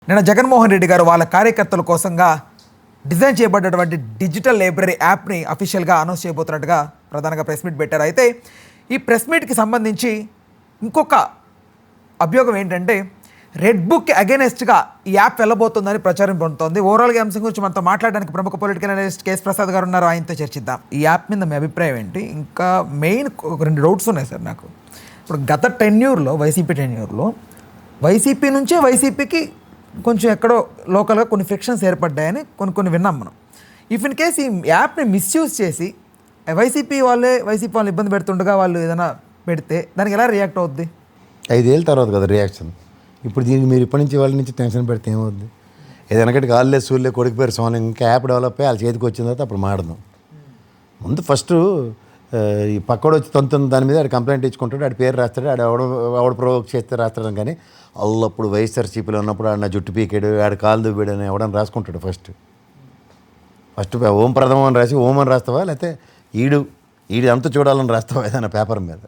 నిన్న జగన్మోహన్ రెడ్డి గారు వాళ్ళ కార్యకర్తల కోసంగా డిజైన్ చేయబడ్డటువంటి డిజిటల్ లైబ్రరీ యాప్ని అఫీషియల్గా అనౌన్స్ చేయబోతున్నట్టుగా ప్రధానంగా ప్రెస్ మీట్ పెట్టారు. అయితే ఈ ప్రెస్ మీట్కి సంబంధించి ఇంకొక అభియోగం ఏంటంటే రెడ్ బుక్ అగెనెస్ట్గా ఈ యాప్ వెళ్ళబోతుందని ప్రచారం పొందుతోంది. ఓవరాల్గా అంశం గురించి మనతో మాట్లాడడానికి ప్రముఖ పొలిటికల్ అనలిస్ట్ కేఎస్ ప్రసాద్ గారు ఉన్నారు. ఆయనతో చర్చిద్దాం. ఈ యాప్ మీద మీ అభిప్రాయం ఏంటి? ఇంకా మెయిన్ ఒక 2 డౌట్స్ ఉన్నాయి సార్ నాకు. ఇప్పుడు గత టెన్యూర్లో వైసీపీ నుంచే వైసీపీకి కొంచెం ఎక్కడో లోకల్గా కొన్ని ఫ్రిక్షన్స్ ఏర్పడ్డాయని కొన్ని విన్నాం మనం. ఇఫ్ ఇన్ కేస్ ఈ యాప్ని మిస్యూజ్ చేసి వైసీపీ వాళ్ళు ఇబ్బంది పెడుతుండగా వాళ్ళు ఏదైనా పెడితే దానికి ఎలా రియాక్ట్ అవుద్ది? 5 ఏళ్ళ తర్వాత కదా రియాక్షన్. ఇప్పుడు దీనికి మీరు ఇప్పటి నుంచి వాళ్ళ నుంచి టెన్షన్ పెడితే ఏమవుద్ది? ఏదైనాకటి కాళ్ళే సూళ్ళే కొడుకు పేరు సోన ఇంకా యాప్ డెవలప్ అయ్యి వాళ్ళ చేతికి వచ్చిన తర్వాత అప్పుడు మాడదాం. ముందు ఫస్ట్ ఈ పక్కడు వచ్చి తొంత దాని మీద ఆడు కంప్లైంట్ ఇచ్చుకుంటాడు, ఆడి పేరు రాస్తాడు, ఆవిడ ప్రొవోక్ చేస్తే రాస్తాడు. కానీ అల్లప్పుడు వైఎస్ఆర్సీపీలో ఉన్నప్పుడు ఆడ నా జుట్టు పీకాడు, ఆడ కాలు దువ్వాడు అని ఎవడని రాసుకుంటాడు. ఫస్ట్ ఓం ప్రథమం అని రాసి ఓం అని రాస్తావా, లేకపోతే ఈడు అంత చూడాలని రాస్తావా ఏదైనా పేపర్ మీద?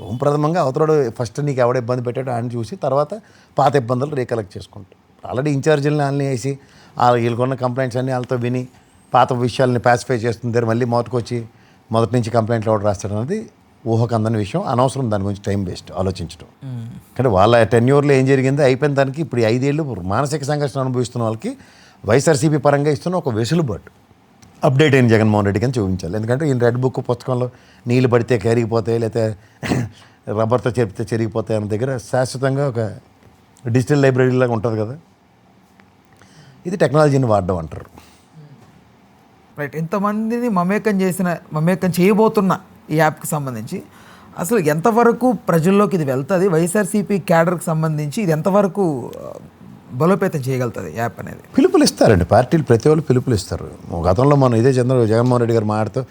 ఓం ప్రథమంగా అవతరాడు ఫస్ట్ నీకు ఎవడ ఇబ్బంది పెట్టాడో ఆయన చూసి తర్వాత పాత ఇబ్బందులు రీకలెక్ట్ చేసుకుంటాడు. ఆల్రెడీ ఇన్ఛార్జీలని వాళ్ళని వేసి వీళ్ళకున్న కంప్లైంట్స్ అన్నీ వాళ్ళతో విని పాత విషయాలని పాసిఫై చేస్తుంది. మళ్ళీ మొదటి నుంచి కంప్లైంట్లు ఎవడు రాస్తాడు అనేది ఊహకు అందని విషయం. అనవసరం దాని గురించి టైం వేస్ట్ ఆలోచించడం. కానీ వాళ్ళ టెన్యూర్లో ఏం జరిగిందో అయిపోయిన దానికి ఇప్పుడు 5 ఏళ్ళు మానసిక సంఘర్షణ అనుభవిస్తున్న వాళ్ళకి వైఎస్ఆర్సీపీ పరంగా ఇస్తున్న ఒక వెసులుబాటు అప్డేట్ అయిన జగన్మోహన్ రెడ్డికి అని చూపించాలి. ఎందుకంటే ఈ రెడ్ బుక్ పుస్తకంలో నీళ్ళు పడితే కరిగిపోతాయి, లేకపోతే రబ్బర్తో చెరిపితే చెరిగిపోతాయి అన్న దగ్గర శాశ్వతంగా ఒక డిజిటల్ లైబ్రరీలాగా ఉంటుంది కదా. ఇది టెక్నాలజీని వాడడం అంటారు. రైట్. ఇంతమందిని మమేకం చేయబోతున్న ఈ యాప్కి సంబంధించి అసలు ఎంతవరకు ప్రజల్లోకి ఇది వెళ్తుంది? వైఎస్ఆర్సీపీ క్యాడర్కి సంబంధించి ఇది ఎంతవరకు బలోపేతం చేయగలుగుతుంది యాప్ అనేది? పిలుపులు ఇస్తారండి పార్టీలు, ప్రతి వాళ్ళు పిలుపులు ఇస్తారు. గతంలో మనం ఇదే జగన్మోహన్ రెడ్డి గారు మాట్లాడుతూ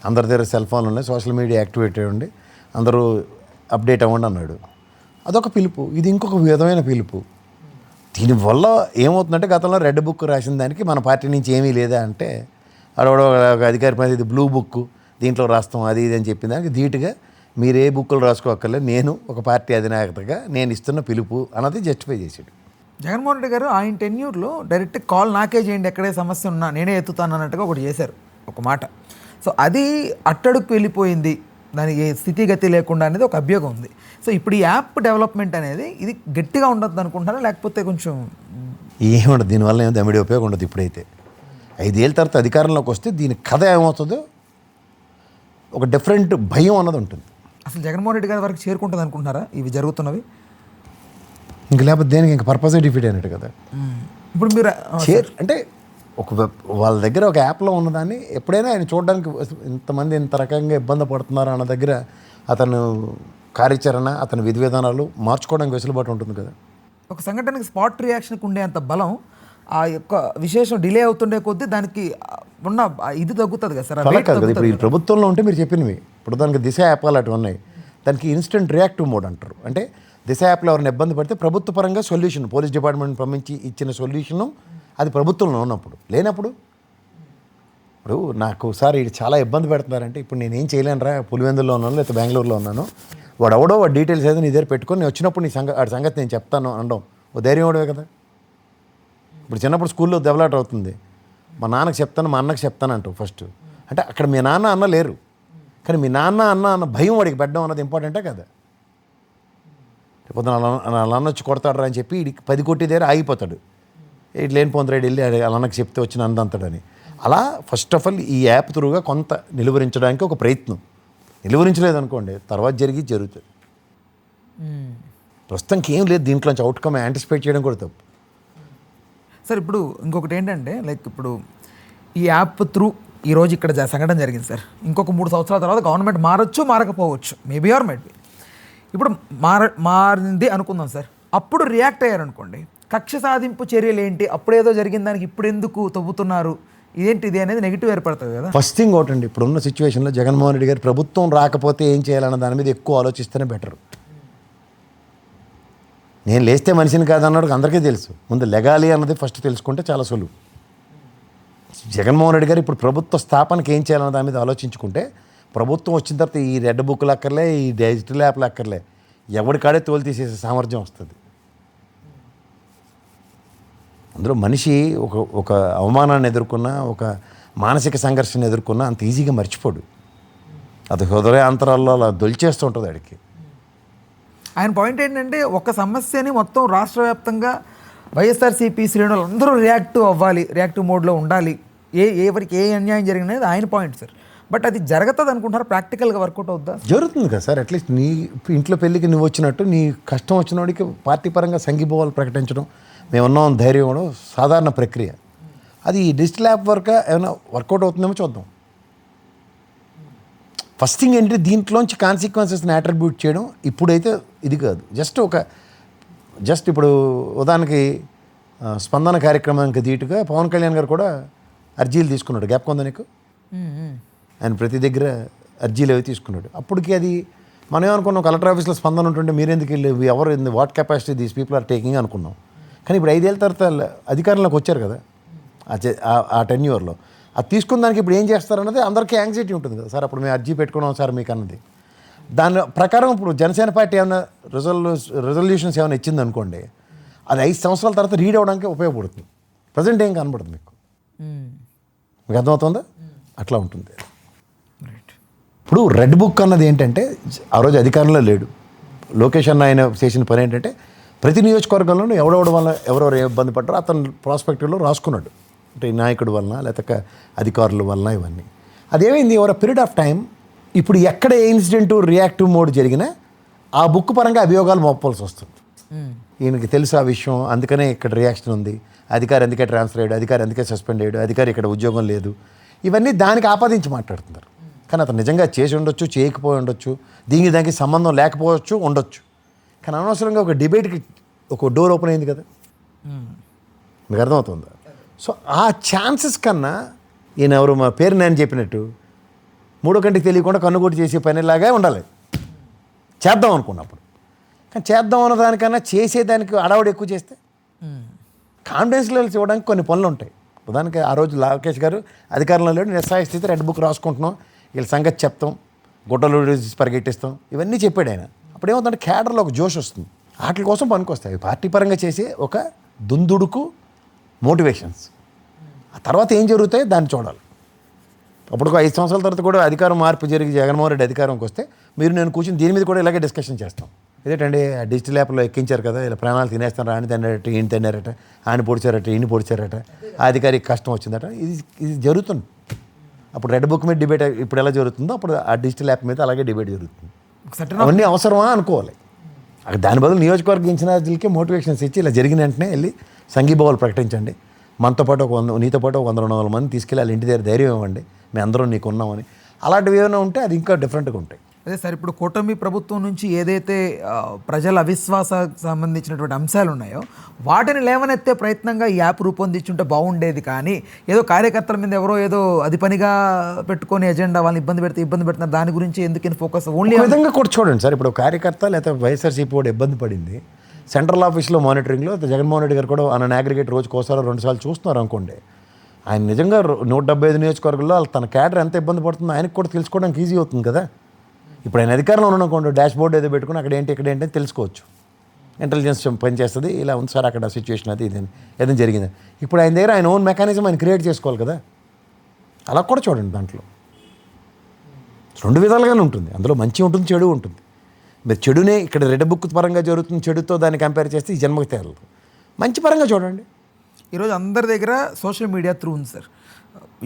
అందరి దగ్గర సెల్ ఫోన్లు ఉన్నాయి, సోషల్ మీడియా యాక్టివేట్ అయ్యండి, అందరూ అప్డేట్ అవ్వండి అన్నాడు. అదొక పిలుపు. ఇది ఇంకొక విధమైన పిలుపు. దీనివల్ల ఏమవుతుందంటే గతంలో రెడ్ బుక్ రాసిన దానికి మన పార్టీ నుంచి ఏమీ లేదా అంటే అడవడో అధికారి పని ఇది బ్లూ బుక్ దీంట్లో రాస్తాం అది ఇది అని చెప్పిన దానికి ధీటుగా మీరు ఏ బుక్కులు రాసుకోక్కర్లేదు, నేను ఒక పార్టీ అధినాయకతగా నేను ఇస్తున్న పిలుపు అన్నది జస్టిఫై చేసాడు జగన్మోహన్ రెడ్డి గారు. ఆయన టెన్యూర్లో డైరెక్ట్ కాల్ నాకే చేయండి, ఎక్కడే సమస్య ఉన్నా నేనే ఎత్తుతాను అన్నట్టుగా ఒకటి చేశారు, ఒక మాట. సో అది అట్టడుకు వెళ్ళిపోయింది, దానికి స్థితిగతి లేకుండా అనేది ఒక అభియోగం ఉంది. సో ఇప్పుడు ఈ యాప్ డెవలప్మెంట్ అనేది ఇది గట్టిగా ఉండదు అనుకుంటారా, లేకపోతే కొంచెం ఏముండదు దీనివల్ల ఏమో దమిడి ఉపయోగం ఉండదు. ఇప్పుడైతే 5 ఏళ్ళ తర్వాత అధికారంలోకి వస్తే దీని కథ ఏమవుతుందో ఒక డిఫరెంట్ భయం అన్నది ఉంటుంది. అసలు జగన్మోహన్ రెడ్డి గారి వరకు చేరుకుంటుంది అనుకుంటున్నారా ఇవి జరుగుతున్నవి? ఇంక లేకపోతే దేనికి ఇంకా పర్పస్ డిఫీట్ అయినట్టు కదా. ఇప్పుడు మీరు అంటే వాళ్ళ దగ్గర ఒక యాప్లో ఉన్నదాన్ని ఎప్పుడైనా ఆయన చూడడానికి ఇంతమంది ఇంత రకంగా ఇబ్బంది పడుతున్నారు అన్న దగ్గర అతను కార్యాచరణ అతని విధి విధానాలు మార్చుకోవడానికి వెసులుబాటు ఉంటుంది కదా. ఒక సంఘటనకి స్పాట్ రియాక్షన్కి ఉండే అంత బలం ఆ యొక్క విశేషం డిలే అవుతుండే కొద్దీ దానికి ఉన్న ఇది తగ్గుతుంది కదా సార్. అలా కాదు కదా. ఇప్పుడు ఈ ప్రభుత్వంలో ఉంటే మీరు చెప్పినవి ఇప్పుడు దానికి దిశ యాప్ అలాంటివి ఉన్నాయి. దానికి ఇన్స్టెంట్ రియాక్టివ్ మోడ్ అంటారు. అంటే దిశ యాప్లో ఎవరైనా ఇబ్బంది పడితే ప్రభుత్వ పరంగా సొల్యూషన్, పోలీస్ డిపార్ట్మెంట్ పంపించి ఇచ్చిన సొల్యూషను అది ప్రభుత్వంలో ఉన్నప్పుడు. లేనప్పుడు ఇప్పుడు నాకు సార్ ఇది చాలా ఇబ్బంది పెడుతున్నారంటే ఇప్పుడు నేనేం చేయలేనురా, పులివెందుల్లో ఉన్నాను లేకపోతే బెంగళూరులో ఉన్నాను, వాడు డీటెయిల్స్ ఏదో నీ దగ్గర పెట్టుకొని నేను వచ్చినప్పుడు వాడి సంగతి నేను చెప్తాను అనడం ఓ ధైర్యం ఇవ్వడమే కదా. ఇప్పుడు చిన్నప్పుడు స్కూల్లో దెబ్బలాట అవుతుంది, మా నాన్నకి చెప్తాను మా అన్నకి చెప్తాను అంటావు ఫస్ట్. అంటే అక్కడ మీ నాన్న అన్న లేరు, కానీ మీ నాన్న అన్న భయం వాడికి పెట్టడం అన్నది ఇంపార్టెంటే కదా. పొద్దున వాళ్ళ అన్న వచ్చి కొడతాడు అని చెప్పి వీడికి 10 కోటి దగ్గర ఆగిపోతాడు. ఇట్లా లేని పొందరాడు వెళ్ళి వాళ్ళ అన్నకి చెప్తే వచ్చిన అందంతాడని. అలా ఫస్ట్ ఆఫ్ ఆల్ ఈ యాప్ త్రూగా కొంత నిలువరించడానికి ఒక ప్రయత్నం. నిలువరించలేదనుకోండి తర్వాత జరుగుతుంది. ప్రస్తుతానికి ఏం లేదు దీంట్లోంచి అవుట్కమ్ యాంటిసిపేట్ చేయడం కూడా తప్పు సార్. ఇప్పుడు ఇంకొకటి ఏంటంటే లైక్ ఇప్పుడు ఈ యాప్ త్రూ ఈరోజు ఇక్కడ సంఘటన జరిగింది సార్. ఇంకొక 3 సంవత్సరాల తర్వాత గవర్నమెంట్ మారచ్చు మారకపోవచ్చు, మేబీ ఆర్ మైట్ బి. ఇప్పుడు మారింది అనుకుందాం సార్, అప్పుడు రియాక్ట్ అయ్యారనుకోండి, కక్ష సాధింపు చర్యలు ఏంటి, అప్పుడేదో జరిగిన దానికి ఇప్పుడు ఎందుకు తవ్వుతున్నారు ఇదేంటిది అనేది నెగిటివ్ ఏర్పడుతుంది కదా. ఫస్ట్ థింగ్ ఒకటండి, ఇప్పుడున్న సిచ్యువేషన్లో జగన్మోహన్ రెడ్డి గారు ప్రభుత్వం రాకపోతే ఏం చేయాలన్న దాని మీద ఎక్కువ ఆలోచిస్తేనే బెటర్. నేను లేస్తే మనిషిని కాదన్నాడు అందరికీ తెలుసు. ముందు లెగాలి అన్నది ఫస్ట్ తెలుసుకుంటే చాలా సులువు. జగన్మోహన్ రెడ్డి గారు ఇప్పుడు ప్రభుత్వ స్థాపనకి ఏం చేయాలన్న దాని మీద ఆలోచించుకుంటే ప్రభుత్వం వచ్చిన తర్వాత ఈ రెడ్ బుక్లు అక్కర్లే, ఈ డిజిటల్ యాప్లు అక్కర్లే, ఎవరి కాడే తోలు తీసేసే సామర్థ్యం వస్తుంది. అందులో మనిషి ఒక అవమానాన్ని ఎదుర్కొన్నా, ఒక మానసిక సంఘర్షణ ఎదుర్కొన్నా అంత ఈజీగా మర్చిపోడు. అది హృదయాంతరాల్లో అలా దొలిచేస్తూ ఉంటుంది వాడికి. ఆయన పాయింట్ ఏంటంటే ఒక సమస్యని మొత్తం రాష్ట్ర వ్యాప్తంగా వైఎస్ఆర్సీపీ శ్రేణులు అందరూ రియాక్టివ్ మోడ్లో ఉండాలి, ఎవరికి ఏ అన్యాయం జరిగినది ఆయన పాయింట్ సార్. బట్ అది జరుగుతుంది అనుకుంటారా? ప్రాక్టికల్గా వర్కౌట్ అవుద్దా? జరుగుతుంది కదా సార్. అట్లీస్ట్ నీ ఇంట్లో పెళ్ళికి నువ్వు వచ్చినట్టు నీ కష్టం వచ్చిన వాడికి పార్టీ పరంగా సంఘీభావాలు ప్రకటించడం, మేమున్నాం ధైర్యం ఇవ్వడం సాధారణ ప్రక్రియ. అది డిజిటల్ యాప్ వర్క్ ఏమైనా వర్కౌట్ అవుతుందేమో చూద్దాం. ఫస్ట్ థింగ్ ఏంటంటే దీంట్లోంచి కాన్సిక్వెన్సెస్ని అట్రిబ్యూట్ చేయడం ఇప్పుడైతే ఇది కాదు. జస్ట్ ఇప్పుడు ఉదాహరణకి స్పందన కార్యక్రమానికి ధీటుగా పవన్ కళ్యాణ్ గారు కూడా అర్జీలు తీసుకున్నాడు. గ్యాప్ ఉందా నీకు? ఆయన ప్రతి దగ్గర అర్జీలు అవి తీసుకున్నాడు. అప్పటికి అది మనం ఏమనుకున్నాం, కలెక్టర్ ఆఫీస్లో స్పందన ఉంటుంటే మీరెందుకు వెళ్ళి ఎవరు what capacity these people are taking అనుకున్నాం. కానీ ఇప్పుడు 5 ఏళ్ళ తర్వాత అధికారంలోకి వచ్చారు కదా ఆ టెన్యూర్లో. అది తీసుకున్న దానికి ఇప్పుడు ఏం చేస్తారన్నది అందరికీ యాంగ్జైటీ ఉంటుంది కదా సార్. అప్పుడు మేము అర్జీ పెట్టుకున్నాం సార్ మీకు అన్నది. దాని ప్రకారం ఇప్పుడు జనసేన పార్టీ ఏమైనా రెజల్యూషన్స్ ఏమైనా ఇచ్చింది అనుకోండి, అది 5 సంవత్సరాల తర్వాత రీడ్ అవ్వడానికి ఉపయోగపడుతుంది. ప్రజెంట్ ఏం కనబడుతుంది మీకు అర్థమవుతుందా? అట్లా ఉంటుంది. ఇప్పుడు రెడ్ బుక్ అన్నది ఏంటంటే ఆ రోజు అధికారంలో లేడు లోకేష్ అన్న. ఆయన చేసిన పని ఏంటంటే ప్రతి నియోజకవర్గంలోనూ ఎవరెవరి వల్ల ఎవరెవరు ఏ ఇబ్బంది పడ్డారో అతను ప్రాస్పెక్టివ్లో రాసుకున్నాడు. అంటే ఈ నాయకుడి వలన లేకపోతే అధికారుల వలన ఇవన్నీ. అదేమైంది ఓవర్ పీరియడ్ ఆఫ్ టైం ఇప్పుడు ఎక్కడ ఏ ఇన్సిడెంట్ రియాక్టివ్ మోడ్ జరిగినా ఆ బుక్ పరంగా అభియోగాలు మోపాల్సి వస్తుంది. ఈయనకి తెలుసు ఆ విషయం, అందుకనే ఇక్కడ రియాక్షన్ ఉంది, అధికారి అందుకే ట్రాన్స్ఫర్ అయ్యాడు, అధికారి అందుకే సస్పెండ్ అయ్యాడు, అధికారి ఇక్కడ ఉద్యోగం లేదు, ఇవన్నీ దానికి ఆపాదించి మాట్లాడుతున్నారు. కానీ అతను నిజంగా చేసి ఉండొచ్చు, చేయకపోయి ఉండొచ్చు, దానికి సంబంధం లేకపోవచ్చు, ఉండొచ్చు. కానీ అనవసరంగా ఒక డిబేట్కి ఒక డోర్ ఓపెన్ అయింది కదా, మీకు అర్థమవుతుందా? సో ఆ ఛాన్సెస్ కన్నా ఈయన ఎవరు మా పేరు నేను చెప్పినట్టు 3 కంటికి తెలియకుండా కన్నుగొట్టి చేసే పనిలాగా ఉండాలి చేద్దాం అనుకున్నప్పుడు. కానీ చేద్దాం అన్న దానికన్నా చేసేదానికి అడవాడు ఎక్కువ చేస్తే కాన్ఫిడెన్స్ లెవెల్స్ ఇవ్వడానికి కొన్ని పనులు ఉంటాయి. ఉదాహరణకి ఆ రోజు లోకేష్ గారు అధికారంలో లేడు, నిస్సహాయ స్థితి, రెడ్ బుక్ రాసుకుంటున్నాం, వీళ్ళ సంగతి చెప్తాం, గుట్టలు పరిగెట్టిస్తాం, ఇవన్నీ చెప్పాడు ఆయన. అప్పుడు ఏమవుతుందంటే క్యాడర్లో ఒక జోష్ వస్తుంది, వాటి కోసం పనికొస్తాయి. పార్టీ పరంగా చేసే ఒక దుందుడుకు మోటివేషన్స్. ఆ తర్వాత ఏం జరుగుతాయో దాన్ని చూడాలి. అప్పుడు 5 సంవత్సరాల తర్వాత కూడా అధికారం మార్పు జరిగి జగన్మోహన్ రెడ్డి అధికారంకి వస్తే మీరు నేను కూర్చొని దీని మీద కూడా ఇలాగే డిస్కషన్ చేస్తాం. ఇదేంటండి ఆ డిజిటల్ యాప్లో ఎక్కించారు కదా, ఇలా ప్రాణాలు తినేస్తాను, రాని తిన్నారట, ఈయన తిన్నారట, ఆయన పొడిచారట, ఈయన పొడిచారట, ఆ అధికారికి కష్టం వచ్చిందట, ఇది జరుగుతుంది. అప్పుడు రెడ్ బుక్ మీద డిబేట్ ఇప్పుడు ఎలా జరుగుతుందో అప్పుడు ఆ డిజిటల్ యాప్ మీద అలాగే డిబేట్ జరుగుతుంది. అవన్నీ అవసరమా అనుకోవాలి. దాని బదులు నియోజకవర్గ ఇన్ఛార్జీలకి మోటివేషన్స్ ఇచ్చి ఇలా జరిగిన వెంటనే వెళ్ళి సంఘీభావాలు ప్రకటించండి, మనతో పాటు నీతో పాటు 100-200 మంది తీసుకెళ్ళి వాళ్ళ ఇంటి దగ్గర ధైర్యం ఇవ్వండి, మేము అందరం నీకు ఉన్నామని. అలాంటివి ఏమైనా ఉంటే అది ఇంకా డిఫరెంట్గా ఉంటాయి. అదే సార్, ఇప్పుడు కూటమి ప్రభుత్వం నుంచి ఏదైతే ప్రజల అవిశ్వాసానికి సంబంధించినటువంటి అంశాలు ఉన్నాయో వాటిని లేవనెత్తే ప్రయత్నంగా ఈ యాప్ రూపొందించుంటే బాగుండేది. కానీ ఏదో కార్యకర్తల మీద ఎవరో ఏదో అది పనిగా పెట్టుకొని ఎజెండా వాళ్ళని ఇబ్బంది పెడుతున్నారు, దాని గురించి ఎందుకని ఫోకస్ ఓన్లీ విధంగా కూడా చూడండి సార్. ఇప్పుడు కార్యకర్త లేకపోతే వైఎస్ఆర్సీపీ కూడా ఇబ్బంది పడింది, సెంట్రల్ ఆఫీస్లో మానిటరింగ్లో జగన్మోహన్ రెడ్డి గారు కూడా ఆయన అగ్రిగేట్ రోజుకోసారి 2 సార్లు చూస్తున్నారు అనుకోండి. ఆయన నిజంగా 175 నియోజకవర్గాల్లో తన క్యాడర్ ఎంత ఇబ్బంది పడుతుందో ఆయనకు కూడా తెలుసుకోవడానికి ఈజీ అవుతుంది కదా. ఇప్పుడు ఆయన అధికారంలో ఉన్నానుకోండి, డాష్ బోర్డ్ ఏదో పెట్టుకుని అక్కడ ఏంటి ఇక్కడ ఏంటి అని తెలుసుకోవచ్చు. ఇంటెలిజెన్స్ పనిచేస్తుంది, ఇలా ఉంది సార్ అక్కడ సిచ్యువేషన్ అది ఇదని ఏదైనా జరిగింది. ఇప్పుడు ఆయన దగ్గర ఆయన ఓన్ మెకానిజం ఆయన క్రియేట్ చేసుకోవాలి కదా. అలా కూడా చూడండి, దాంట్లో 2 విధాలుగానే ఉంటుంది. అందులో మంచి ఉంటుంది, చెడు ఉంటుంది. మీరు చెడునే ఇక్కడ రెడ్ బుక్ పరంగా జరుగుతుంది, చెడుతో దాన్ని కంపేర్ చేస్తే ఈ జన్మకి తేలదు. మంచి పరంగా చూడండి. ఈరోజు అందరి దగ్గర సోషల్ మీడియా త్రూ ఉంది సార్.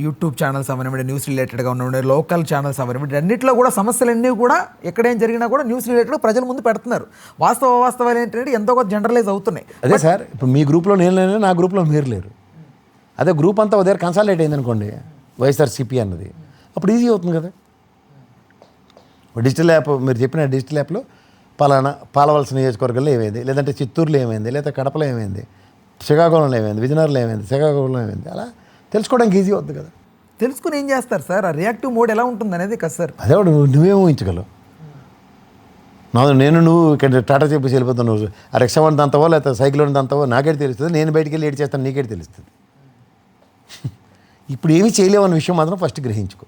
యూట్యూబ్ ఛానల్స్ అవనివ్వండి, న్యూస్ రిలేటెడ్గా ఉన్నవండి, లోకల్ ఛానల్స్ అవనివ్వండి, అన్నింటిలో కూడా సమస్యలన్నీ కూడా ఎక్కడేం జరిగినా కూడా న్యూస్ రిలేటెడ్ ప్రజల ముందు పెడుతున్నారు. వాస్తవాలు ఏంటంటే ఎంతో కొంత జనరలైజ్ అవుతున్నాయి. అదే సార్, ఇప్పుడు మీ గ్రూప్లో నేను లేను, నా గ్రూప్లో మీరు లేరు. అదే గ్రూప్ అంతా ఉదయం కన్సాలిడేట్ అయింది అనుకోండి, వైఎస్ఆర్సీపీ అన్నది, అప్పుడు ఈజీ అవుతుంది కదా. డిజిటల్ యాప్ మీరు చెప్పిన డిజిటల్ యాప్లో పాలవలస నియోజకవర్గంలో ఏమైంది, లేదంటే చిత్తూరులో ఏమైంది, లేదా కడపలో ఏమైంది, శ్రీకాకుళంలో ఏమైంది, విజయనగరంలో ఏమైంది, శ్రీకాకుళంలో ఏమైంది, అలా తెలుసుకోవడానికి ఈజీ అవుతుంది కదా. తెలుసుకుని ఏం చేస్తారు సార్? ఆ రియాక్టివ్ మోడ్ ఎలా ఉంటుంది అనేది కదా సార్. అదే నువ్వేమో ఊహించగలవు. నువ్వు ఇక్కడ టాటా చెప్పేసి వెళ్ళిపోతావు, నువ్వు ఆ రిక్షా వాడిని దంతవో లేకపోతే సైకిల్ వాడిని దంతవో నాకేటి తెలుస్తుంది, నేను బయటికి వెళ్ళి ఏడు చేస్తాను నీకేటి తెలుస్తుంది. ఇప్పుడు ఏమీ చేయలేవు అన్న విషయం మాత్రం ఫస్ట్ గ్రహించుకో.